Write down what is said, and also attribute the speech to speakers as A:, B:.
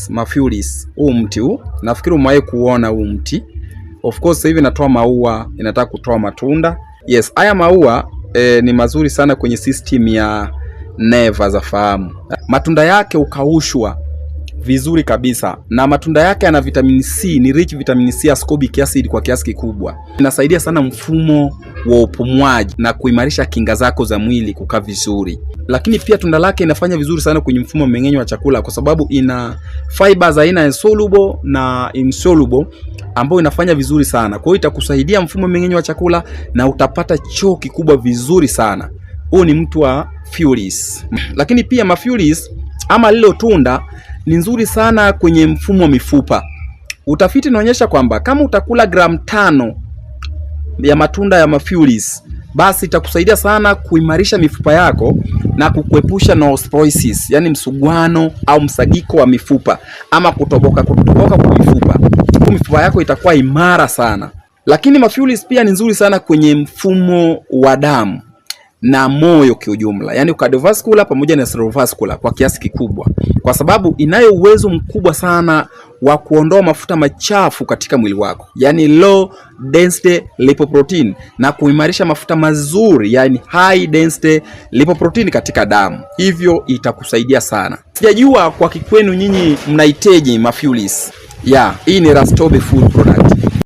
A: Mafulus. Huu mti huu nafikiri umewahi kuona huu mti. Of course sasa hivi inatoa maua, inataka kutoa matunda. Yes, haya maua ni mazuri sana kwenye system ya neva za fahamu. Matunda yake ukaushwa vizuri kabisa, na matunda yake yana vitamin C, ni rich vitamin C, ascorbic acid kwa kiasi kikubwa. Inasaidia sana mfumo wa upumuaji na kuimarisha kinga zako za mwili kukaa vizuri. Lakini pia tunda lake inafanya vizuri sana kwenye mfumo mmeng'enyo wa chakula, kwa sababu ina fibers aina ya soluble na insoluble ambayo inafanya vizuri sana. Kwa hiyo itakusaidia mfumo mmeng'enyo wa chakula na utapata choo kikubwa vizuri sana. Huu ni mtu wa Mafulus. Lakini pia Mafulus ama lilo tunda ni nzuri sana kwenye mfumo wa mifupa. Utafiti unaonyesha kwamba kama utakula gramu 5 ya matunda ya Mafulus, basi itakusaidia sana kuimarisha mifupa yako na kukuepusha na osteoporosis, yani msuguano au msagiko wa mifupa ama kutoboka kwa mifupa. Mifupa yako itakuwa imara sana. Lakini Mafulus pia ni nzuri sana kwenye mfumo wa damu na moyo kiujumla, yani cardiovascular pamoja na cerebrovascular kwa kiasi kikubwa, kwa sababu inayo uwezo mkubwa sana wa kuondoa mafuta machafu katika mwili wako, yani low density lipoprotein, na kuimarisha mafuta mazuri, yani high density lipoprotein katika damu. Hivyo itakusaidia sana. Sijajua kwa kikwenu nyinyi mnahitaji Mafulus. Hii ni Rastobe Food Product.